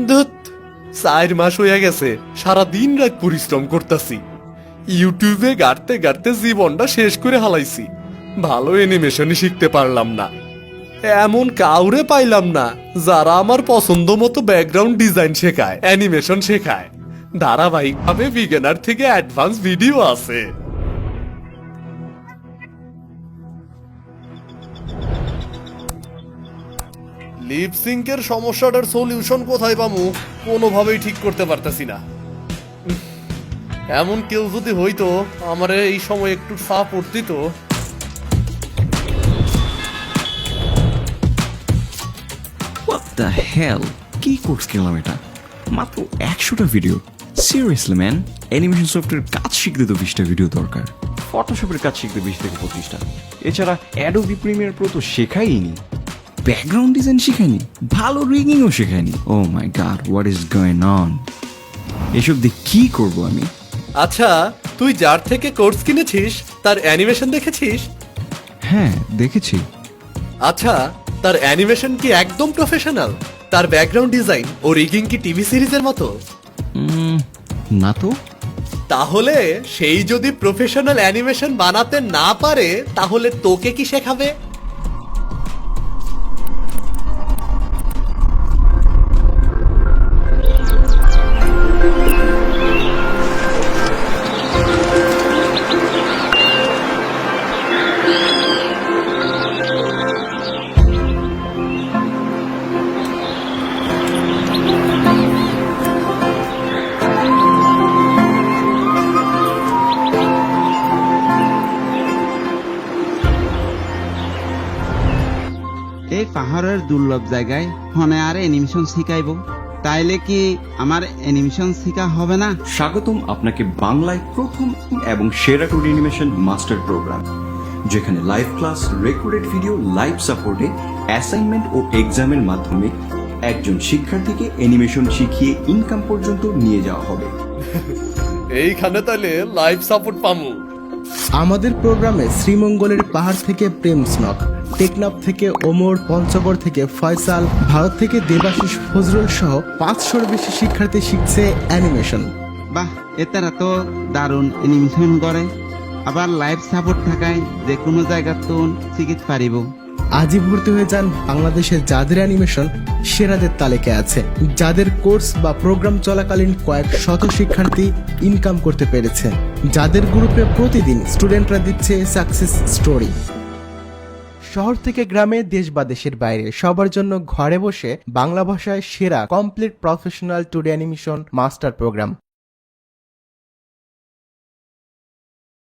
ধুত, 4 মাস হয়ে গেছে সারা দিন রাত পরিশ্রম করতেছি। ইউটিউবে গাড়তে গাড়তে জীবনটা শেষ করে হালাইছি। ভালো অ্যানিমেশনই শিখতে পারলাম না। এমন কাউরে পাইলাম না যারা আমার পছন্দ মতো ব্যাকগ্রাউন্ড ডিজাইন শেখায়, অ্যানিমেশন শেখায়। ধারাবাহিকভাবে বিগিনার থেকে অ্যাডভান্স ভিডিও আছে। লিপসিঙ্কের সমস্যাটার সলিউশন কোথায় পামু কোনোভাবেই ঠিক করতে পারতাছি না। এমন কেউ যদি হইতো আমারে এই সময় একটু সাপোর্ট দিত। What the hell? কি কোর্স গেলাম এটা? মাত্র 100টা video. Seriously man, animation software কাজ শিখতে তো 20টা ভিডিও দরকার। ফটোশপের কাজ শিখতে 20 থেকে 25টা। এছাড়া অ্যাডোবি প্রিমিয়ার প্রো তো শেখাইনি। ব্যাকগ্রাউন্ড ডিজাইন শেখায়নি, ভালো রিগিংও শেখায়নি। Oh my god, what is going on? এসব দিয়ে কি করব আমি? আচ্ছা, তুই যার থেকে কোর্স কিনেছিস তার অ্যানিমেশন দেখেছিস? হ্যাঁ, দেখেছি। আচ্ছা, তার অ্যানিমেশন কি একদম প্রফেশনাল? তার ব্যাকগ্রাউন্ড ডিজাইন ও রিগিং কি টিভি সিরিজের মতো? না তো। তাহলে সেই যদি প্রফেশনাল অ্যানিমেশন বানাতে না পারে তাহলে তোকে কি শেখাবে? এই পাহাড়ের দুর্লভ জায়গায় হনে আর অ্যানিমেশন শিখাইব, তাইলে কি আমার অ্যানিমেশন শেখা হবে না? স্বাগতম আপনাকে বাংলায় প্রথম এবং সেরা টুডি অ্যানিমেশন মাস্টার প্রোগ্রাম, যেখানে live class, recorded video, live সাপোর্টে, অ্যাসাইনমেন্ট ও এক্সামের মাধ্যমে একজন শিক্ষার্থীকে অ্যানিমেশন শিখিয়ে ইনকাম পর্যন্ত নিয়ে যাওয়া হবে। এইখানে তাহলে লাইভ সাপোর্ট পামু। আমাদের প্রোগ্রামে শ্রীমঙ্গলের পাহাড় থেকে প্রেম স্নক, টেকনাফ থেকে ওমর, পঞ্চগড় থেকে ফয়সাল, ভারত থেকে দেবাশিস ফজরুল সহ 500-র বেশি শিক্ষার্থী শিখছে অ্যানিমেশন। বাহ, এতারা তো দারুণ অ্যানিমেশন করে, আবার লাইভ সাপোর্ট থাকায় যে কোনো জায়গা তো শিখিত পারিব। আজই ভর্তি হয়ে যান বাংলাদেশের যাদের অ্যানিমেশন সেরাদের তালিকায় আছে, যাদের কোর্স বা প্রোগ্রাম চলাকালীন কয়েক শত শিক্ষার্থী ইনকাম করতে পেরেছে, যাদের গ্রুপে প্রতিদিন স্টুডেন্টরা দিচ্ছে সাকসেস স্টোরি। শহর থেকে গ্রামে, দেশ বা দেশের বাইরে সবার জন্য ঘরে বসে বাংলা ভাষায় সেরা complete professional two D animation master programme.